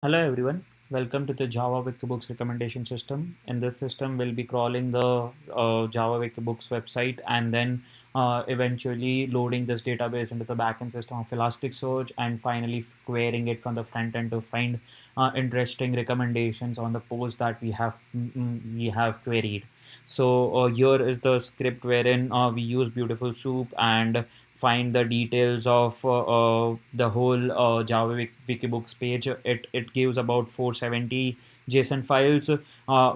Hello everyone, welcome to the Java Wikibooks recommendation system. In this system, we'll be crawling the Java Wikibooks website and then eventually loading this database into the backend system of Elasticsearch and finally querying it from the front end to find interesting recommendations on the post that we have queried. So here is the script wherein we use Beautiful Soup and find the details of the whole Java Wikibooks page. It gives about 470 JSON files,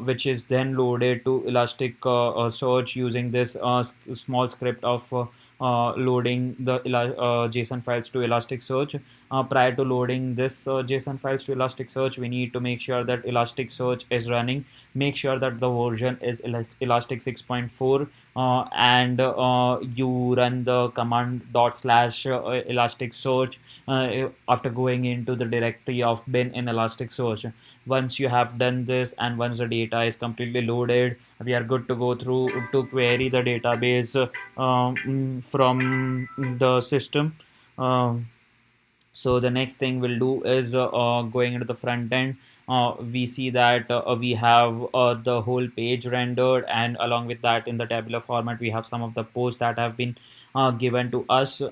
which is then loaded to Elastic Search using this small script of loading the JSON files to Elasticsearch. Prior to loading this JSON files to Elasticsearch, we need to make sure that Elasticsearch is running. Make sure that the version is Elastic 6.4, and you run the command dot slash Elasticsearch after going into the directory of bin in Elasticsearch. Once you have done this and once the data is completely loaded, we are good to go through to query the database from the system. Um, so the next thing we'll do is going into the front end. We see that we have the whole page rendered, and along with that, in the tabular format, we have some of the posts that have been given to us.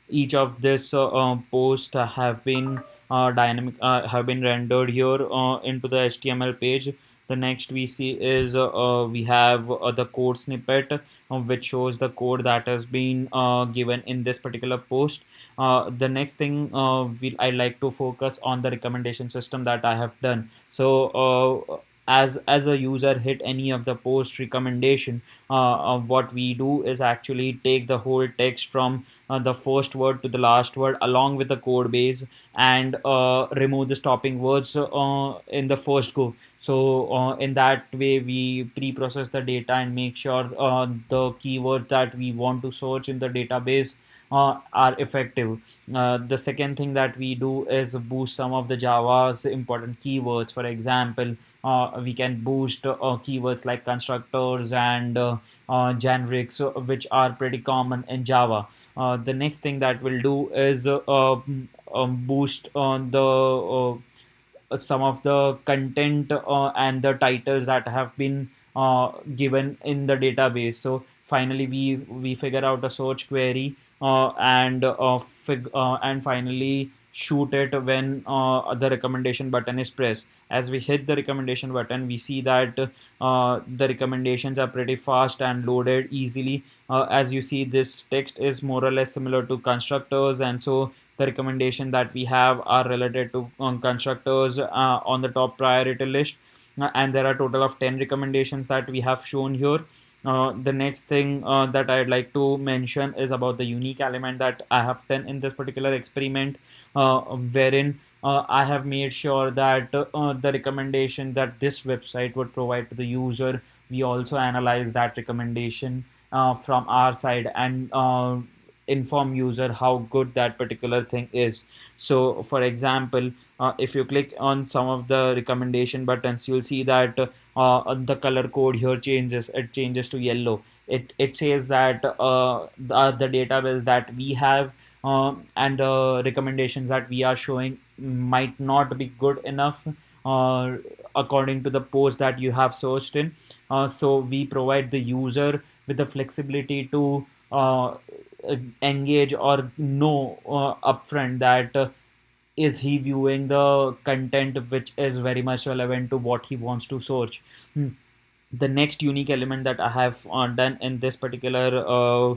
Each of this posts have been rendered here into the HTML page. The next we see is we have the code snippet, which shows the code that has been given in this particular post. The next thing I like to focus on the recommendation system that I have done. So as a user hit any of the post recommendation, what we do is actually take the whole text from the first word to the last word along with the code base, and remove the stopping words in the first go. So in that way we pre-process the data and make sure the keywords that we want to search in the database are effective. The second thing that we do is boost some of the Java's important keywords. For example, we can boost keywords like constructors and generics, which are pretty common in Java. The next thing that we'll do is boost on the some of the content and the titles that have been given in the database. So finally we figure out a search query and finally shoot it when the recommendation button is pressed. As we hit the recommendation button, we see that the recommendations are pretty fast and loaded easily. As you see, this text is more or less similar to constructors, and so the recommendation that we have are related to constructors on the top priority list. And there are a total of 10 recommendations that we have shown here. The next thing that I'd like to mention is about the unique element that I have done in this particular experiment, wherein I have made sure that the recommendation that this website would provide to the user, we also analyze that recommendation from our side and inform user how good that particular thing is. So for example, if you click on some of the recommendation buttons, you'll see that the color code here changes. It changes to yellow. It says that the database that we have and the recommendations that we are showing might not be good enough uh, according to the post that you have searched in. So we provide the user with the flexibility to engage or know upfront that is he viewing the content which is very much relevant to what he wants to search. The next unique element that I have done in this particular uh,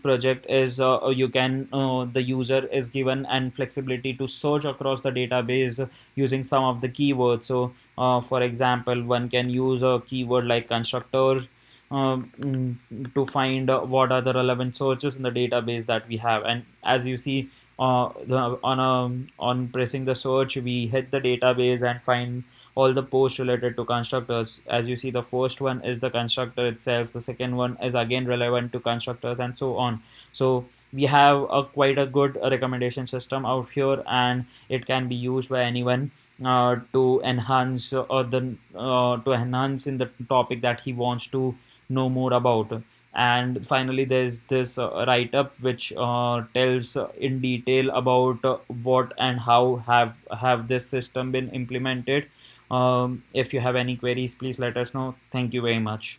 project is you can the user is given and flexibility to search across the database using some of the keywords. So for example, one can use a keyword like constructors to find what are the relevant searches in the database that we have. And as you see, on pressing the search, we hit the database and find all the posts related to constructors. As you see, the first one is the constructor itself, the second one is again relevant to constructors, and so on. So we have a quite a good recommendation system out here, and it can be used by anyone to enhance the to enhance in the topic that he wants to know more about. And finally, there's this write up which tells in detail about what and how have this system been implemented. If you have any queries, please let us know. Thank you very much.